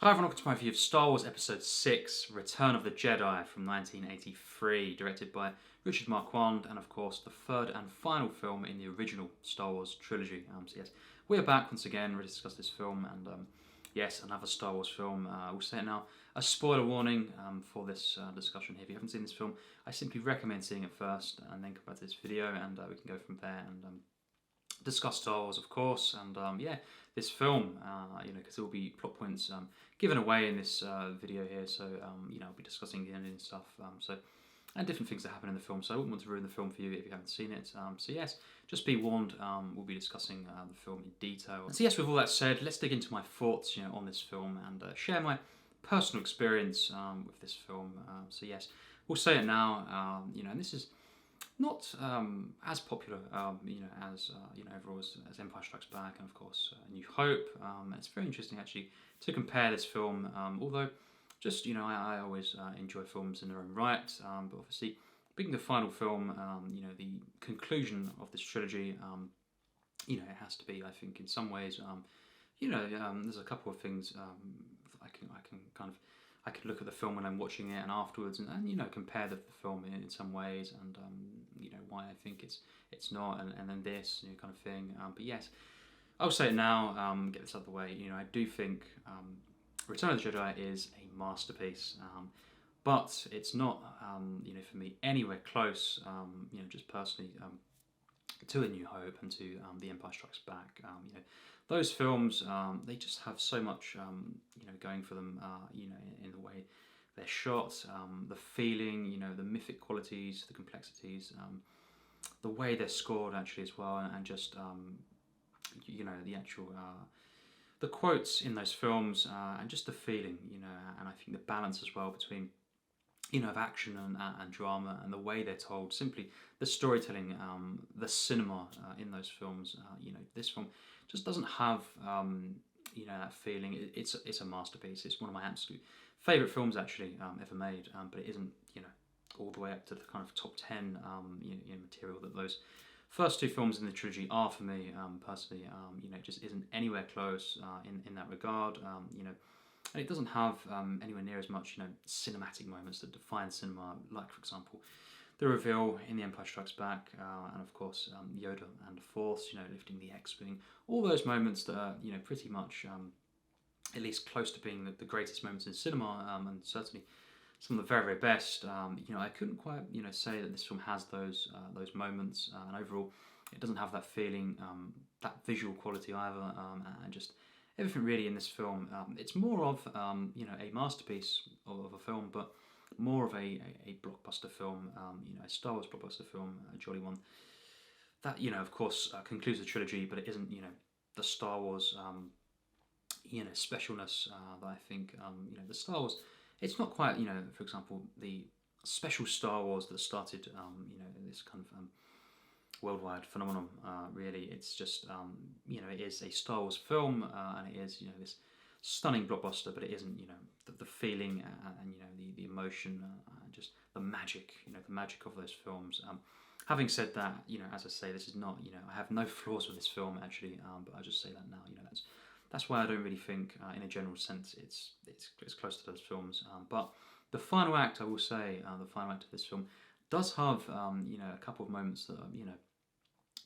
Hi everyone, welcome to my review of Star Wars Episode 6, Return of the Jedi from 1983, directed by Richard Marquand, and of course the third and final film in the original Star Wars trilogy. So yes, we're back once again ready to discuss this film, and yes, another Star Wars film. We'll say it now, a spoiler warning for this discussion here. If you haven't seen this film, I simply recommend seeing it first and then come back to this video, and we can go from there and discuss Star Wars, of course, and yeah, this film, because there will be plot points given away in this video here, so I'll be discussing the ending and stuff, and different things that happen in the film. So I wouldn't want to ruin the film for you if you haven't seen it. So yes, just be warned, we'll be discussing the film in detail. And so yes, with all that said, let's dig into my thoughts, on this film and share my personal experience with this film. So yes, we'll say it now, and this is not as popular, as overall as Empire Strikes Back and of course New Hope. It's very interesting actually to compare this film. Although, just I always enjoy films in their own right. But obviously, being the final film, the conclusion of this trilogy, it has to be. I think in some ways, there's a couple of things I can kind of. I could look at the film when I'm watching it and afterwards, and compare the film in some ways, and why I think it's not, and then this kind of thing. But yes, I'll say it now. Get this out of the way. I do think Return of the Jedi is a masterpiece, but it's not for me anywhere close. Just personally. To A New Hope and to The Empire Strikes Back, those films they just have so much going for them. In the way they're shot, the feeling, the mythic qualities, the complexities, the way they're scored actually as well, and just the actual the quotes in those films, and just the feeling, and I think the balance as well between of action and drama, and the way they're told, simply the storytelling, the cinema in those films. This film just doesn't have that feeling. It's a masterpiece. It's one of my absolute favourite films actually ever made, but it isn't all the way up to the kind of top 10 material that those first two films in the trilogy are for me personally. It just isn't anywhere close in that regard. And it doesn't have anywhere near as much, cinematic moments that define cinema, like, for example, the reveal in The Empire Strikes Back, and of course Yoda and the Force, lifting the X-wing. All those moments that are, pretty much at least close to being the greatest moments in cinema, and certainly some of the very, very best. I couldn't quite, say that this film has those moments, and overall, it doesn't have that feeling, that visual quality either, and just everything really in this film. It's more of a masterpiece of a film, but more of a blockbuster film, a Star Wars blockbuster film, a jolly one. That of course concludes the trilogy, but it isn't the Star Wars specialness that I think the Star Wars. It's not quite for example the special Star Wars that started this kind of worldwide phenomenon. Really, it's just it is a Star Wars film, and it is this stunning blockbuster, but it isn't the feeling and the emotion, just the magic, the magic of those films. Having said that, as I say, this is not I have no flaws with this film actually, but I just say that now. That's why I don't really think in a general sense it's close to those films. But the final act, I will say, the final act of this film does have a couple of moments that are,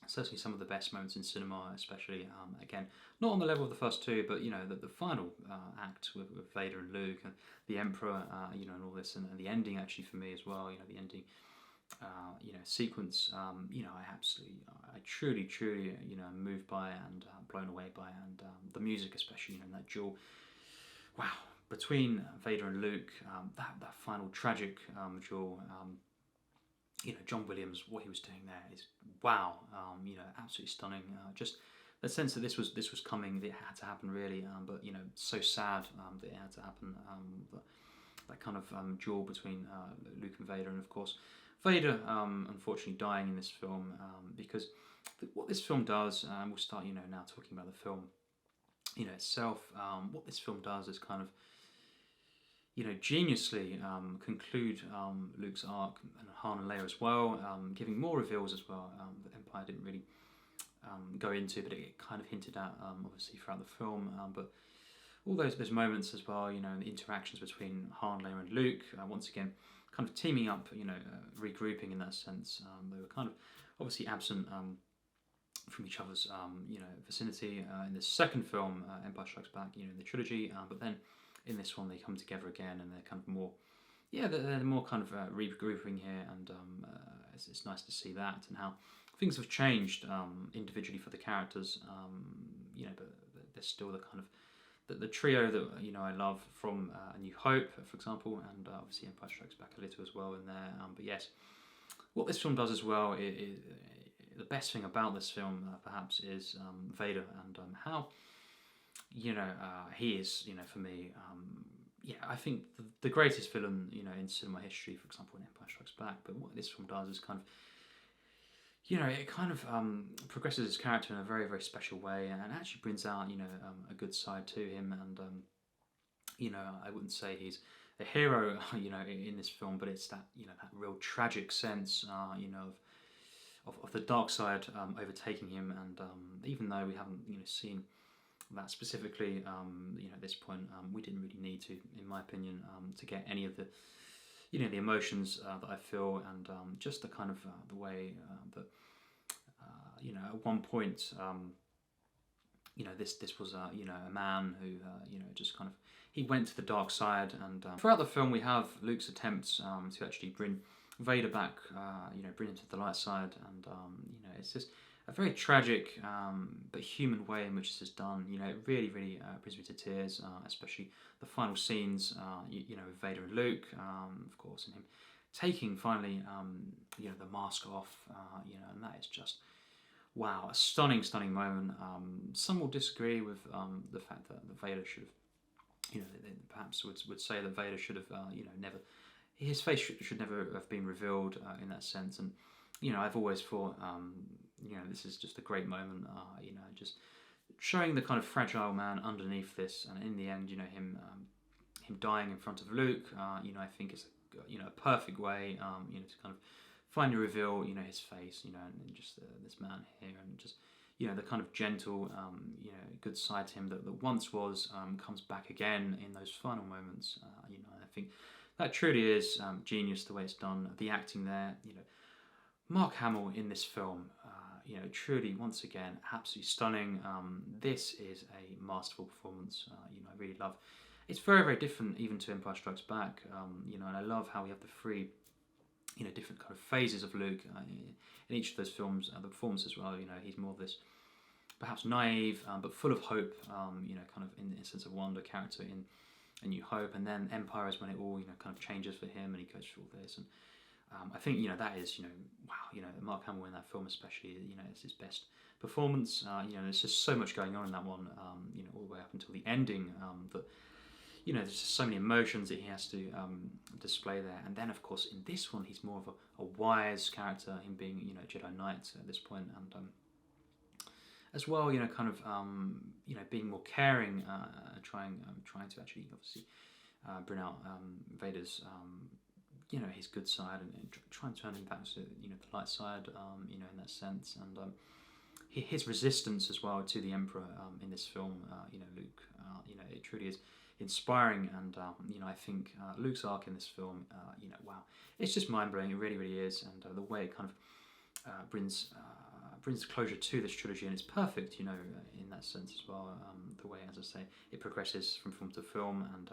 certainly some of the best moments in cinema, especially again not on the level of the first two, but the final act with Vader and Luke and the Emperor, and all this, and the ending actually for me as well. The ending sequence. I truly am moved by and blown away by, and the music especially. That duel. Wow, between Vader and Luke, that final tragic duel. John Williams, what he was doing there is wow. Absolutely stunning. Just the sense that this was coming, that it had to happen really. But so sad that it had to happen. That kind of duel between Luke and Vader, and of course Vader, unfortunately dying in this film, because what this film does, and we'll start now talking about the film itself. What this film does is kind of geniusly conclude Luke's arc, and Han and Leia as well, giving more reveals as well that Empire didn't really go into, but it kind of hinted at obviously throughout the film. But all those moments as well, you know, the interactions between Han, Leia and Luke, once again, kind of teaming up, you know, regrouping in that sense. They were kind of obviously absent from each other's, you know, vicinity in the second film, Empire Strikes Back, you know, in the trilogy, but then in this one they come together again and they're kind of more, yeah, they're more kind of regrouping here, and it's nice to see that and how things have changed individually for the characters, you know, but they're still the kind of the trio that, you know, I love from A New Hope, for example, and obviously Empire Strikes Back a little as well in there. But yes, what this film does as well is the best thing about this film, perhaps, is Vader and how, you know, he is, you know, for me, yeah, I think the greatest villain, you know, in cinema history, for example, in Empire Strikes Back. But what this film does is kind of, you know, it kind of progresses his character in a very, very special way, and actually brings out, you know, a good side to him. And you know, I wouldn't say he's a hero, you know, in this film, but it's that, you know, that real tragic sense, you know, of the dark side overtaking him. And even though we haven't, you know, seen that specifically, you know, at this point, we didn't really need to, in my opinion, to get any of the, you know, the emotions that I feel, and just the kind of the way that, you know, at one point, you know, this was you know, a man who, you know, just kind of, he went to the dark side. And throughout the film we have Luke's attempts to actually bring Vader back, you know, bring him to the light side, and you know, it's just a very tragic but human way in which this is done. You know, it really, really brings me to tears, especially the final scenes, you know, with Vader and Luke, of course, and him taking finally, you know, the mask off, you know, and that is just, wow, a stunning, stunning moment. Some will disagree with the fact that Vader should have, you know, they perhaps would say that Vader should have, you know, never, his face should never have been revealed in that sense. And, you know, I've always thought, you know, this is just a great moment, you know, just showing the kind of fragile man underneath this, and in the end, you know, him dying in front of Luke, you know, I think is, you know, a perfect way, you know, to kind of finally reveal, you know, his face, you know, and just this man here, and just, you know, the kind of gentle, you know, good side to him that once was, comes back again in those final moments, you know. I think that truly is genius the way it's done. The acting there, you know, Mark Hamill in this film, you know, truly, once again, absolutely stunning. This is a masterful performance. You know, I really love. It's very, very different even to Empire Strikes Back. You know, and I love how we have the three, you know, different kind of phases of Luke in each of those films. The performance as well. You know, he's more of this perhaps naive but full of hope. You know, kind of in a sense of wonder character in A New Hope, and then Empire is when it all, you know, kind of changes for him, and he goes through all this. And I think, you know, that is, you know, wow, you know, Mark Hamill in that film especially, you know, it's his best performance. You know, there's just so much going on in that one, you know, all the way up until the ending, that, you know, there's just so many emotions that he has to display there. And then, of course, in this one, he's more of a wise character, him being, you know, a Jedi Knight at this point, and as well, you know, kind of, you know, being more caring, trying to actually, obviously, bring out Vader's, you know, his good side, and try and turn him back to, you know, the light side, you know, in that sense. And his resistance as well to the Emperor in this film, you know, Luke, you know, it truly is inspiring. And you know, I think Luke's arc in this film, you know, wow, it's just mind-blowing. It really, really is. And the way it kind of brings closure to this trilogy, and it's perfect, you know, in that sense as well. The way, as I say, it progresses from film to film, and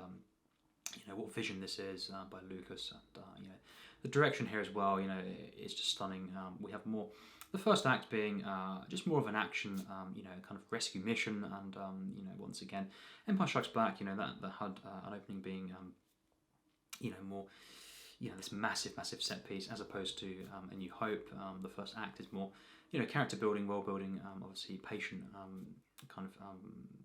you know, what vision this is by Lucas, and you know, the direction here as well, you know, it's just stunning. We have more, the first act being just more of an action, you know, kind of rescue mission, and you know, once again, Empire Strikes Back, you know, that had an opening being, you know, more, you know, this massive set piece, as opposed to A New Hope. The first act is more, you know, character building, world building, obviously patient, kind of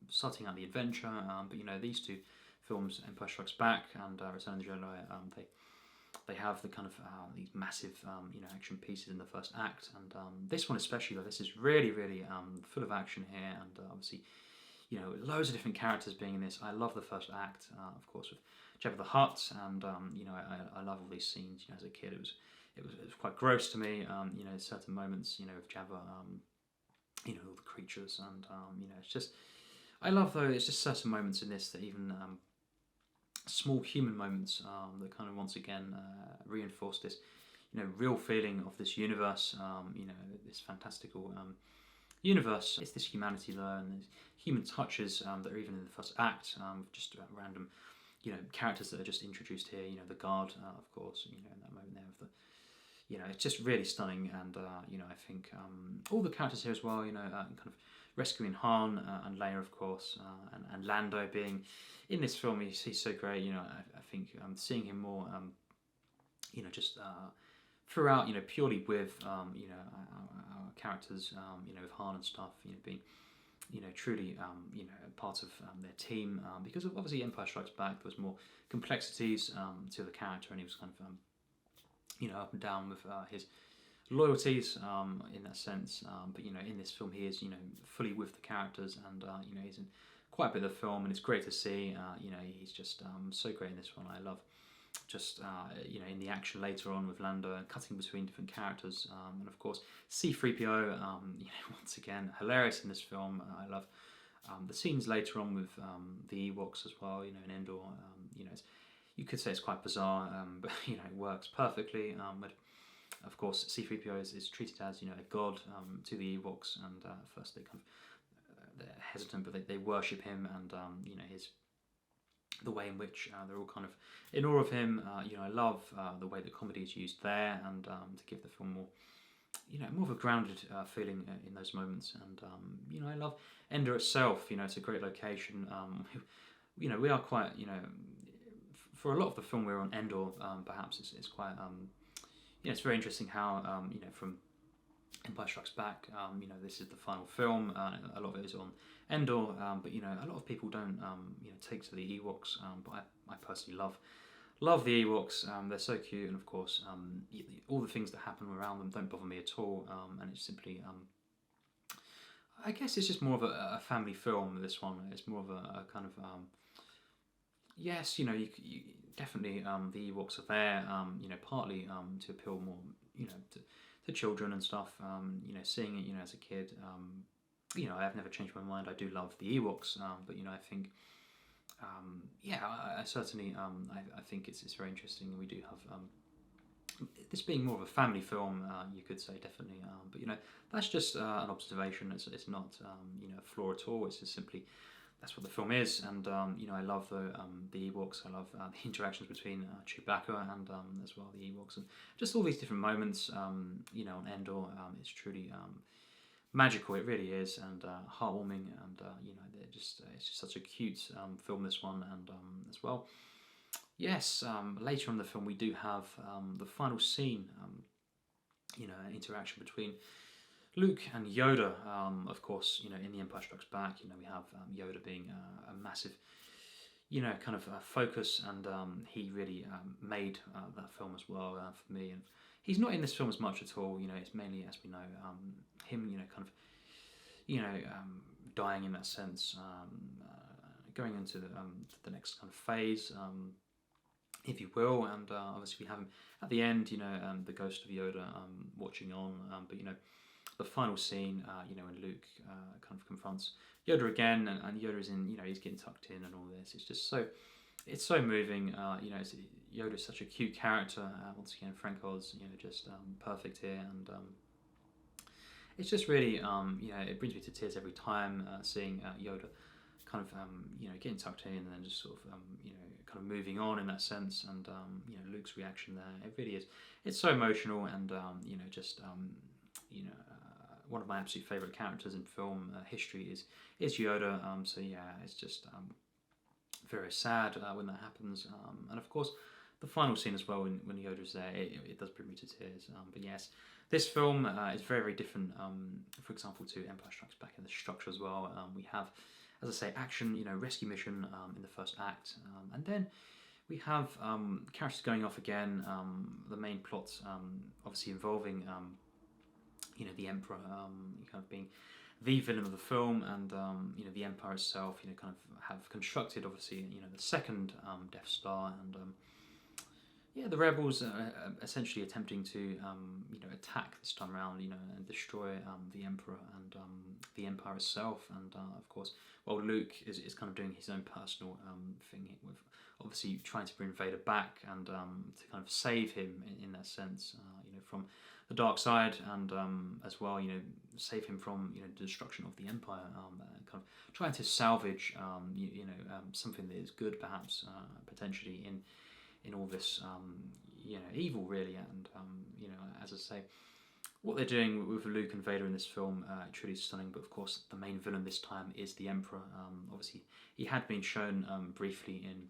starting out the adventure. But you know, these two films, Empire Strikes Back and Return of the Jedi, they have the kind of these massive, you know, action pieces in the first act, and this one especially, like, this is really, really full of action here, and obviously, you know, loads of different characters being in this. I love the first act, of course, with Jabba the Hutt, and you know, I love all these scenes. You know, as a kid, it was quite gross to me. You know, certain moments, you know, with Jabba, you know, all the creatures, and you know, it's just I love though. It's just certain moments in this that even small human moments that kind of once again reinforce this, real feeling of this universe. This fantastical universe. It's this humanity there and these human touches that are even in the first act. Just random, characters that are just introduced here. The guard, of course. In that moment there of the. It's just really stunning, and I think all the characters here as well. Kind of rescuing Han and Leia, of course, and Lando being in this film. He's so great. I think seeing him more, just throughout. Purely with our characters. With Han and stuff. Being truly part of their team. Because of obviously Empire Strikes Back, there was more complexities to the character, and he was kind of up and down with his loyalties in that sense. But in this film, he is fully with the characters, and he's in quite a bit of the film, and it's great to see. He's just so great in this one. I love just in the action later on with Lando and cutting between different characters, and of course C-3PO. Once again, hilarious in this film. I love the scenes later on with the Ewoks as well. In Endor. You could say it's quite bizarre, but it works perfectly. But of course, C-3PO is treated as a god to the Ewoks, and first they kind of they're hesitant, but they worship him, and the way in which they're all kind of in awe of him. I love the way the comedy is used there, and to give the film more of a grounded feeling in those moments. And I love Endor itself. It's a great location. We are quite for a lot of the film we're on Endor, perhaps it's quite it's very interesting how from Empire Strikes Back, this is the final film. A lot of it is on Endor, but a lot of people don't take to the Ewoks, but I personally love the Ewoks. They're so cute, and of course all the things that happen around them don't bother me at all, and it's simply I guess it's just more of a family film. This one, it's more of a kind of yes, you definitely the Ewoks are there, partly to appeal more, to children and stuff. Seeing it, as a kid, I've never changed my mind. I do love the Ewoks, but I think, I certainly, I think it's very interesting. We do have this being more of a family film, you could say definitely, but that's just an observation. It's not a flaw at all. It's just simply. That's what the film is, and I love the Ewoks. I love the interactions between Chewbacca and as well the Ewoks, and just all these different moments. On Endor, it's truly magical. It really is, and heartwarming, and it's just such a cute film. This one, and as well. Yes, later in the film we do have the final scene. Interaction between Luke and Yoda, of course, in The Empire Strikes Back, we have Yoda being a massive, kind of focus, and he really made that film as well for me. And he's not in this film as much at all. It's mainly, as we know, him, kind of, dying in that sense, going into the next kind of phase, if you will. And obviously we have him at the end, the ghost of Yoda watching on, but the final scene, when Luke kind of confronts Yoda again, and Yoda is in, he's getting tucked in and all this. It's so moving. Yoda's such a cute character. Once again, Frank Oz, just perfect here, and it's just really, it brings me to tears every time seeing Yoda kind of, getting tucked in, and then just sort of, kind of moving on in that sense, and Luke's reaction there. It really is. It's so emotional, and just one of my absolute favourite characters in film history is Yoda. So yeah, it's just very sad when that happens. And of course, the final scene as well when Yoda's there, it does bring me to tears. But yes, this film is very, very different, for example, to Empire Strikes Back in the structure as well. We have, as I say, action, rescue mission in the first act, and then we have characters going off again. The main plot, obviously involving the Emperor, kind of being the villain of the film, and the Empire itself, kind of have constructed, obviously, the second Death Star, and yeah, the rebels are essentially attempting to attack this time around, and destroy the Emperor and the Empire itself. And of course, well, Luke is kind of doing his own personal thing with obviously trying to bring Vader back and to kind of save him in that sense, from the dark side, and as well, save him from the destruction of the Empire, kind of trying to salvage something that is good, perhaps potentially in all this evil, really. And as I say, what they're doing with Luke and Vader in this film truly stunning. But of course, the main villain this time is the Emperor. Obviously, he had been shown briefly in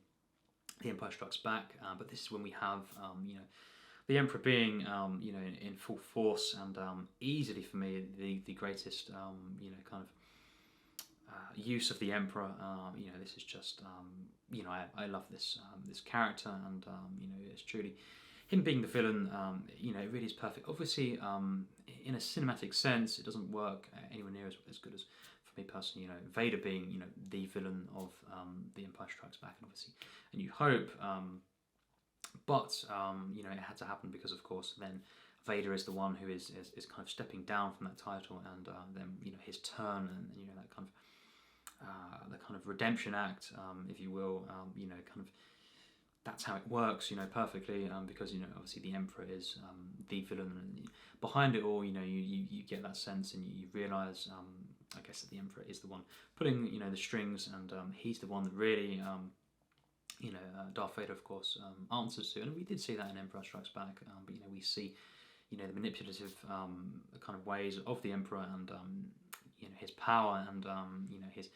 The Empire Strikes Back, but this is when we have the Emperor being in full force, and easily for me the greatest kind of use of the Emperor. This is just I love this character, and it's truly him being the villain. It really is perfect. Obviously, in a cinematic sense, it doesn't work anywhere near as good as, for me personally, Vader being the villain of The Empire Strikes Back, and obviously A New Hope. But it had to happen because, of course, then Vader is the one who is kind of stepping down from that title, and then his turn, and that kind of the kind of redemption act, if you will, kind of that's how it works, perfectly, because obviously the Emperor is the villain, and behind it all, you get that sense, and you realise, I guess, that the Emperor is the one pulling the strings, and he's the one that really Darth Vader, of course, answers to, and we did see that in Empire Strikes Back, but we see the manipulative kind of ways of the Emperor, and his power, and his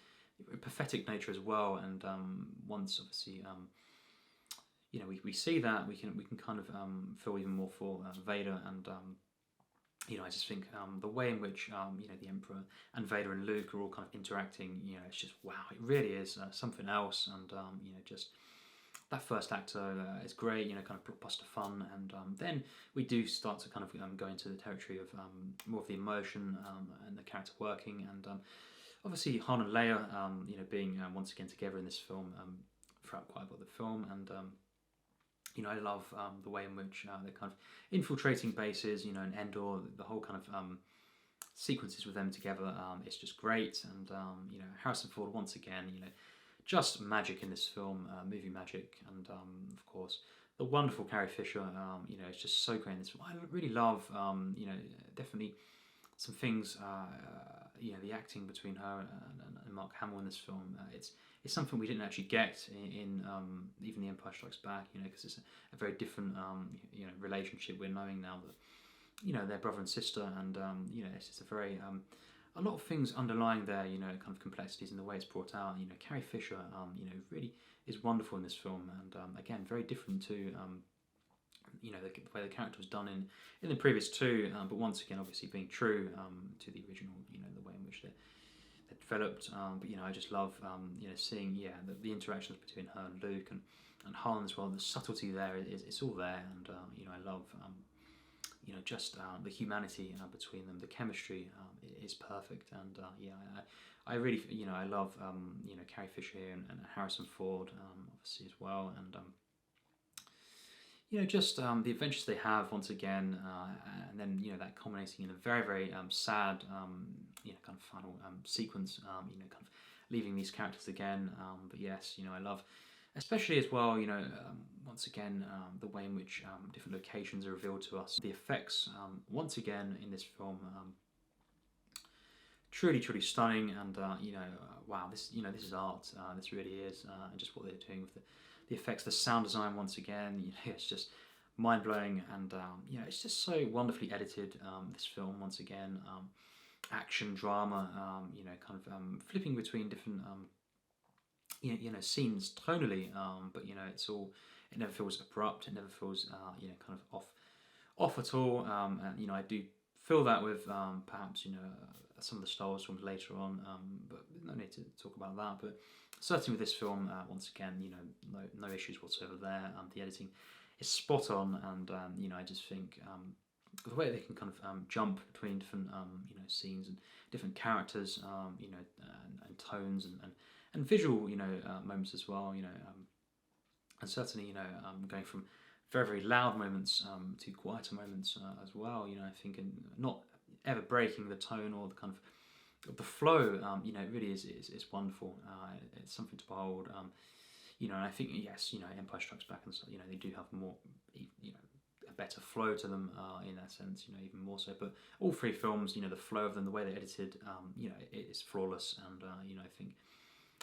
pathetic nature as well. And once obviously we see that, we can kind of feel even more for Vader, and I just think the way in which the Emperor and Vader and Luke are all kind of interacting, it's just wow, it really is something else. And just that first act is great, kind of blockbuster fun, and then we do start to kind of go into the territory of more of the emotion and the character working, and obviously Han and Leia, being once again together in this film throughout quite a lot of the film, and I love the way in which they're kind of infiltrating bases, in Endor, the whole kind of sequences with them together. It's just great, and Harrison Ford once again, just magic in this film, movie magic, and of course the wonderful Carrie Fisher. It's just so great in this film. I really love, definitely some things. The acting between her and Mark Hamill in this film. It's something we didn't actually get in even The Empire Strikes Back. Because it's a very different relationship. We're knowing now that they're brother and sister, and it's just a very a lot of things underlying there, kind of complexities in the way it's brought out. Carrie Fisher, really is wonderful in this film, and again, very different to, the way the character was done in the previous two, but once again, obviously being true to the original, the way in which they're developed. But I just love, seeing, the interactions between her and Luke, and Han as well. The subtlety there it's all there, and I love. Just the humanity between them, the chemistry is perfect, and I really, I love, Carrie Fisher here, and Harrison Ford, obviously as well, and just the adventures they have once again, and then that culminating in a very very sad, kind of final sequence, kind of leaving these characters again, but yes, I love. Especially as well, once again, the way in which different locations are revealed to us. The effects, once again, in this film, truly, truly stunning, and wow, this is art. This really is, and just what they're doing with the effects, the sound design. Once again, it's just mind blowing, and it's just so wonderfully edited. This film, once again, action, drama, kind of flipping between different. Scenes tonally, but it's all. It never feels abrupt. It never feels, kind of off at all. And I do feel that with perhaps some of the Star Wars films later on. But no need to talk about that. But certainly with this film, once again, no issues whatsoever there. The editing is spot on, and I just think the way they can kind of jump between different scenes and different characters, and tones and visual moments as well, and certainly going from very, very loud moments to quieter moments as well. You know, I think, and not ever breaking the tone or the kind of the flow. You know, it really is wonderful. It's something to behold. You know, and I think, yes, you know, Empire Strikes Back and so, you know, they do have more, you know, a better flow to them in that sense, you know, even more so. But all three films, you know, the flow of them, the way they're edited, you know, it is flawless. And you know, I think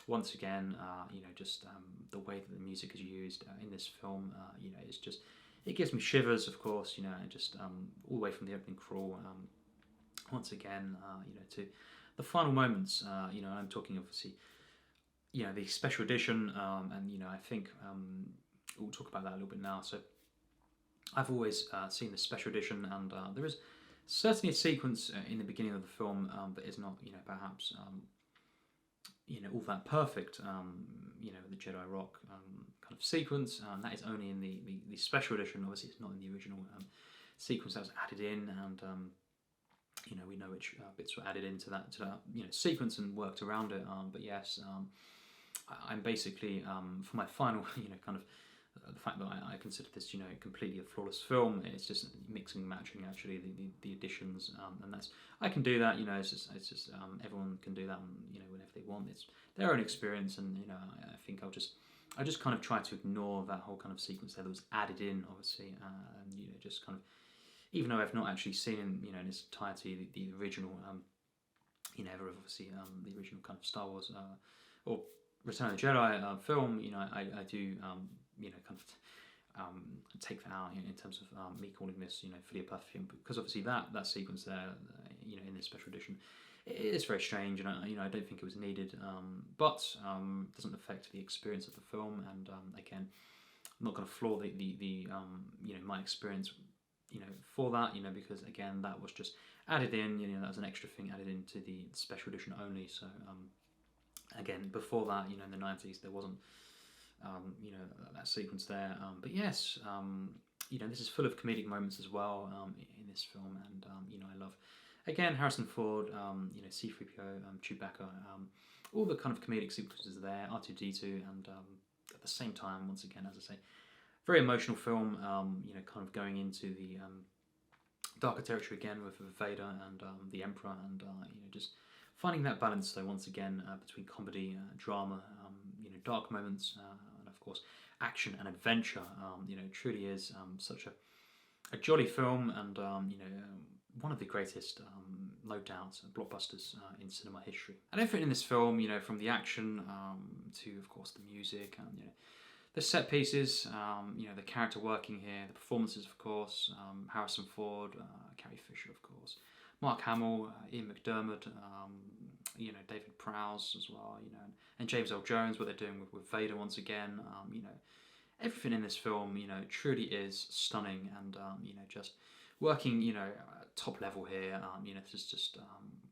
once again, you know, just the way that the music is used in this film, you know, it's just, it gives me shivers, of course, you know, and just all the way from the opening crawl, once again, you know, to the final moments, you know, I'm talking obviously, you know, the special edition, and you know, I think we'll talk about that a little bit now. So I've always seen the special edition, and there is certainly a sequence in the beginning of the film that is not, you know, perhaps you know, all that perfect. You know, the Jedi Rock kind of sequence that is only in the special edition. Obviously, it's not in the original sequence that was added in, and you know, we know which bits were added into that you know, sequence and worked around it. But yes, I'm basically for my final, you know, kind of the fact that I consider this, you know, completely a flawless film. It's just mixing and matching actually the additions, and that's, I can do that. You know, it's just everyone can do that, you know, whenever they want. It's their own experience, and you know, I think I just kind of try to ignore that whole kind of sequence there that was added in, obviously, and you know, just kind of, even though I've not actually seen, you know, in its entirety the original, you know, ever obviously the original kind of Star Wars or Return of the Jedi film, you know, I do, you know, kind of take that out, you know, in terms of me calling this, you know, fully a perfect film, because obviously that sequence there, you know, in this special edition, it is very strange, and you know, I don't think it was needed, but doesn't affect the experience of the film, and again, I'm not going to flaw the you know, my experience, you know, for that, you know, because again, that was just added in, you know, that was an extra thing added into the special edition only. So again, before that, you know, in the 90s, there wasn't you know, that sequence there, but yes, you know, this is full of comedic moments as well in this film, and you know, I love, again, Harrison Ford, you know, C-3PO, Chewbacca, all the kind of comedic sequences there, R2-D2, and at the same time, once again, as I say, very emotional film, you know, kind of going into the darker territory again with Vader and the Emperor, and you know, just finding that balance, though, once again, between comedy, drama, you know, dark moments, and of course, action and adventure. You know, it truly is such a jolly film, and you know, one of the greatest, no doubt, blockbusters in cinema history. And everything in this film, you know, from the action to, of course, the music, and you know, the set pieces, you know, the character working here, the performances, of course, Harrison Ford, Carrie Fisher, of course, Mark Hamill, Ian McDiarmid, you know, David Prowse as well, you know, and James Earl Jones, what they're doing with Vader once again, you know, everything in this film, you know, truly is stunning, and you know, just working, you know, top level here, you know, this is just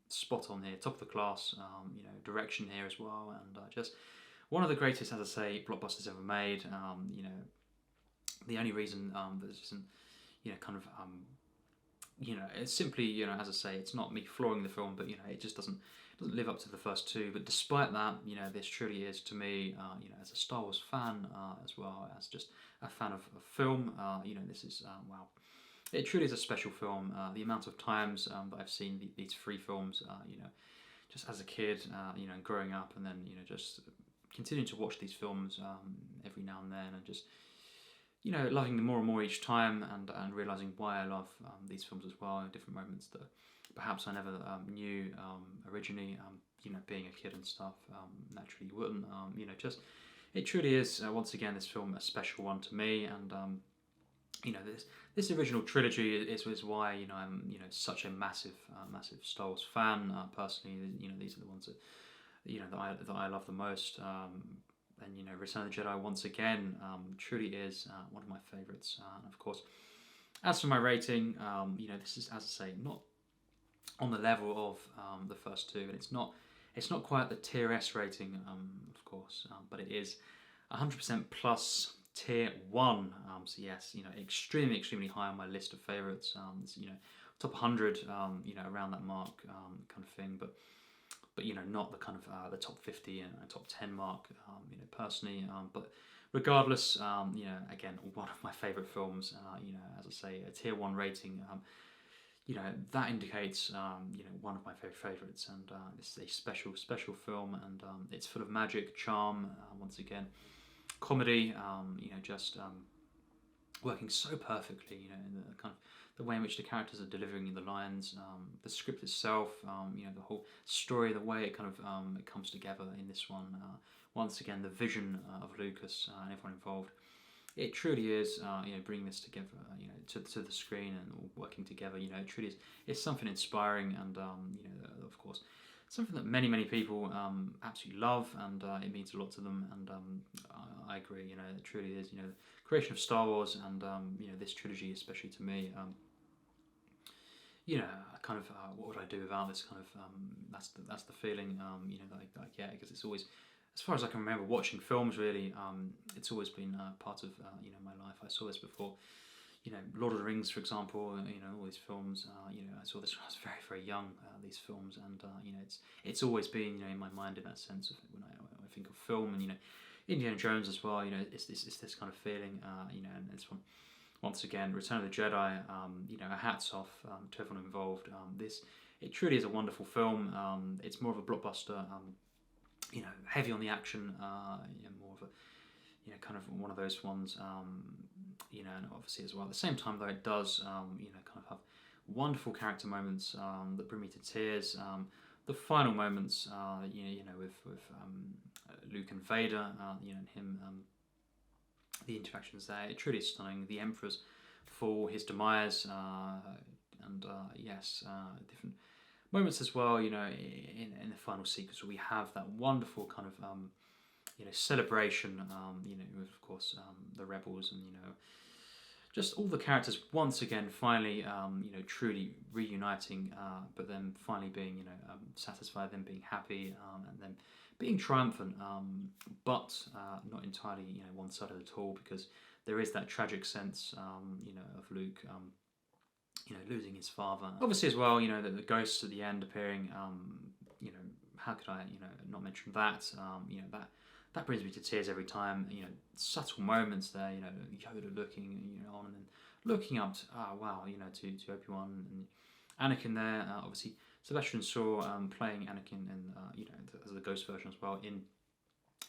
spot on here, top of the class, you know, direction here as well, and just one of the greatest, as I say, blockbusters ever made. You know, the only reason that this isn't, you know, kind of, you know, it's simply, you know, as I say, it's not me flawing the film, but you know, it just doesn't live up to the first two. But despite that, you know, this truly is, to me, you know, as a Star Wars fan, as well as just a fan of film, you know, this is wow. It truly is a special film. The amount of times that I've seen these three films, you know, just as a kid, you know, and growing up, and then, you know, just continuing to watch these films every now and then, and just, you know, loving them more and more each time, and realising why I love these films as well, in different moments that perhaps I never knew originally, you know, being a kid and stuff, naturally you wouldn't, you know, just, it truly is, once again, this film a special one to me, and you know, this original trilogy is why, you know, I'm, you know, such a massive Star Wars fan, personally. You know, these are the ones that, you know, that I love the most, and you know, Return of the Jedi, once again, truly is one of my favourites, and of course, as for my rating, you know, this is, as I say, not on the level of the first two, and it's not quite the tier S rating, of course, but it is 100% plus tier 1, so yes, you know, extremely high on my list of favourites, you know, top 100, you know, around that mark, kind of thing, but you know, not the kind of the top 50 and top 10 mark, you know, personally, but regardless, again, one of my favourite films. As I say, a tier 1 rating. That indicates one of my favourites, and this is a special film, and it's full of magic, charm, once again, comedy. Just working so perfectly. In the kind of the way in which the characters are delivering the lines, the script itself, the whole story, the way it kind of it comes together in this one. Once again, the vision of Lucas and everyone involved. It truly is, bringing this together, to the screen and all working together. It truly is. It's something inspiring, and of course, something that many people absolutely love, and it means a lot to them. And I agree. It truly is. The creation of Star Wars, and this trilogy, especially to me. Kind of what would I do without this kind of? That's the feeling. That I get, because it's always, as far as I can remember, watching films, really, it's always been part of my life. I saw this before, Lord of the Rings, for example. All these films. I saw this when I was very young. These films, and it's always been in my mind in that sense of when I think of film, and Indiana Jones as well. It's this kind of feeling. And this one. Once again, Return of the Jedi. Hats off to everyone involved. It truly is a wonderful film. It's more of a blockbuster. Heavy on the action, more of a, kind of one of those ones, and obviously as well. At the same time, though, it does, kind of have wonderful character moments that bring me to tears. The final moments, with Luke and Vader, and him, the interactions there, it truly is stunning. The Emperor's fall, his demise, and different moments as well, in the final sequence, where we have that wonderful kind of, celebration, with, of course, the rebels, and, just all the characters once again, finally, truly reuniting, but then finally being, satisfied, then being happy, and then being triumphant, but not entirely, one-sided at all, because there is that tragic sense, of Luke, losing his father. Obviously, as well, the ghosts at the end appearing. How could I, not mention that? That brings me to tears every time. Subtle moments there. Yoda looking, on, and then looking up to, to Obi-Wan and Anakin there. Obviously, Sebastian Shaw playing Anakin, and as the ghost version as well in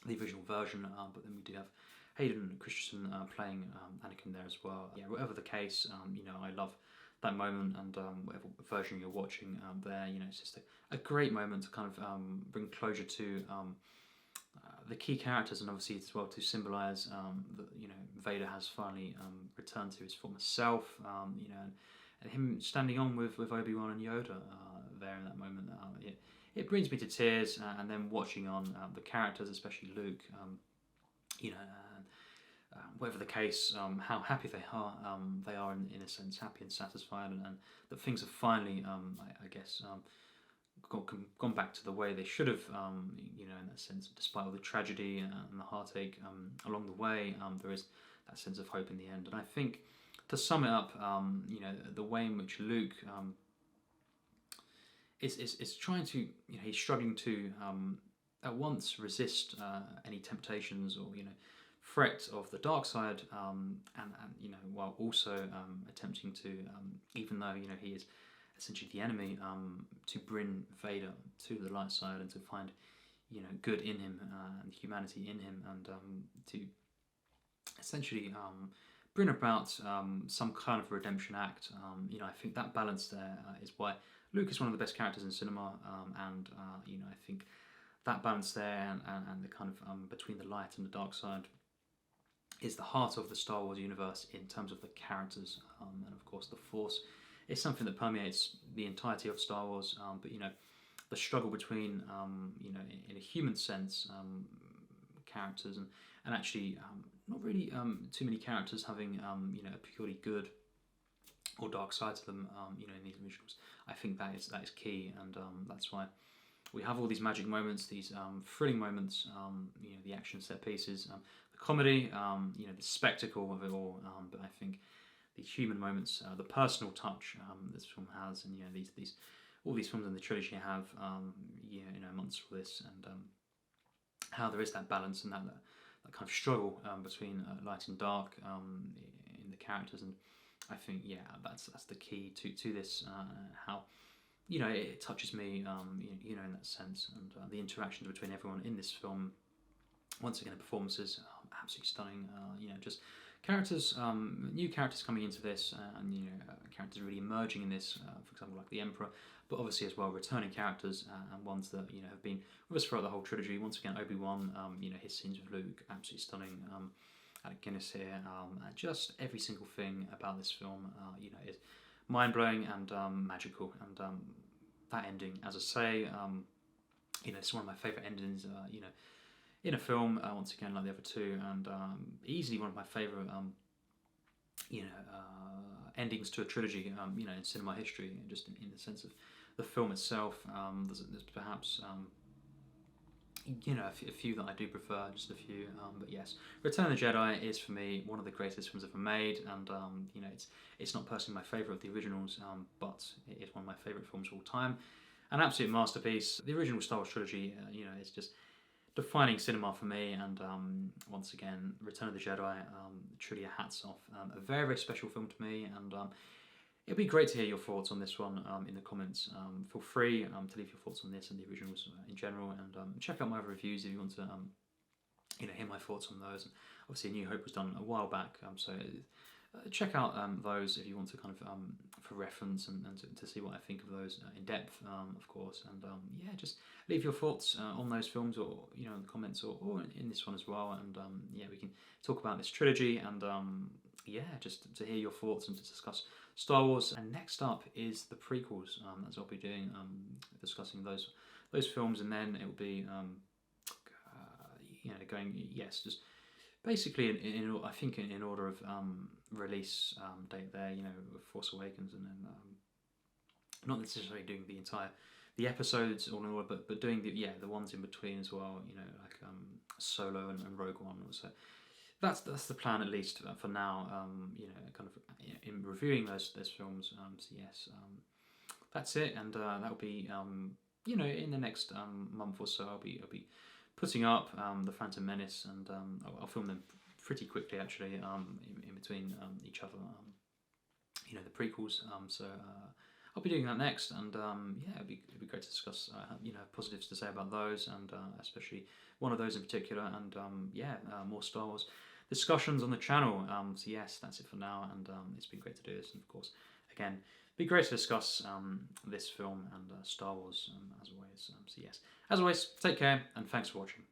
the original version. But then we do have Hayden Christensen playing Anakin there as well. Yeah, whatever the case, I love that moment, and whatever version you're watching there, it's just a great moment to kind of bring closure to the key characters, and obviously as well to symbolise that Vader has finally returned to his former self, and him standing on with Obi-Wan and Yoda there in that moment. It brings me to tears, and then watching on the characters, especially Luke, whatever the case, how happy they are in a sense happy and satisfied, and that things have finally, I guess, gone back to the way they should have, in that sense, despite all the tragedy and the heartache along the way. There is that sense of hope in the end, and I think, to sum it up, the way in which Luke is trying to, he's struggling to at once resist any temptations or threat of the dark side, and while also attempting to, even though he is essentially the enemy, to bring Vader to the light side, and to find good in him, and humanity in him, and to essentially bring about some kind of redemption act. I think that balance there is why Luke is one of the best characters in cinema, and I think that balance there, and the kind of between the light and the dark side, is the heart of the Star Wars universe in terms of the characters, and of course the Force is something that permeates the entirety of Star Wars. But the struggle between in a human sense, characters, and actually not really too many characters having a purely good or dark side to them, in these originals. I think that is key, and that's why we have all these magic moments, these thrilling moments, the action set pieces, the comedy, the spectacle of it all. But I think the human moments, the personal touch this film has, and these all these films in the trilogy have, amongst all this, and how there is that balance, and that kind of struggle between light and dark in the characters, and I think that's the key to this. How it touches me, in that sense, and the interactions between everyone in this film. Once again, the performances absolutely stunning. Just characters, new characters coming into this, and characters really emerging in this. For example, like the Emperor, but obviously as well returning characters and ones that have been with us throughout the whole trilogy. Once again, Obi-Wan, his scenes with Luke, absolutely stunning. Alec Guinness here, just every single thing about this film, is mind blowing and magical. And that ending, as I say, it's one of my favourite endings. In a film, once again, like the other two, and easily one of my favourite, endings to a trilogy, in cinema history, just in the sense of the film itself. There's perhaps, a few that I do prefer, just a few, but yes, Return of the Jedi is for me one of the greatest films ever made, and it's not personally my favourite of the originals, but it is one of my favourite films of all time, an absolute masterpiece. The original Star Wars trilogy, it's just defining cinema for me, and once again, Return of the Jedi, truly a hats off. A very, very special film to me, and it'd be great to hear your thoughts on this one in the comments. Feel free to leave your thoughts on this and the originals in general, and check out my other reviews if you want to hear my thoughts on those. And obviously, A New Hope was done a while back, so check out those if you want to kind of for reference and to see what I think of those in depth, of course. And just leave your thoughts on those films, or in the comments, or in this one as well. And we can talk about this trilogy, and just to hear your thoughts and to discuss Star Wars. And next up is the prequels, as I'll be doing, discussing those films, and then it will be just basically I think in order of release date there, Force Awakens, and then not necessarily doing the episodes all in order, but doing the ones in between as well, like Solo and Rogue One. So that's the plan, at least for now. Kind of in reviewing those films. So yes, that's it, and that'll be in the next month or so. I'll be putting up the Phantom Menace, and I'll film them pretty quickly, actually, in between each other. The prequels. So I'll be doing that next, and it'd be great to discuss positives to say about those, and especially one of those in particular, and more Star Wars discussions on the channel. So yes, that's it for now, and it's been great to do this, and of course, again, it'd be great to discuss this film and Star Wars as always. So yes, as always, take care, and thanks for watching.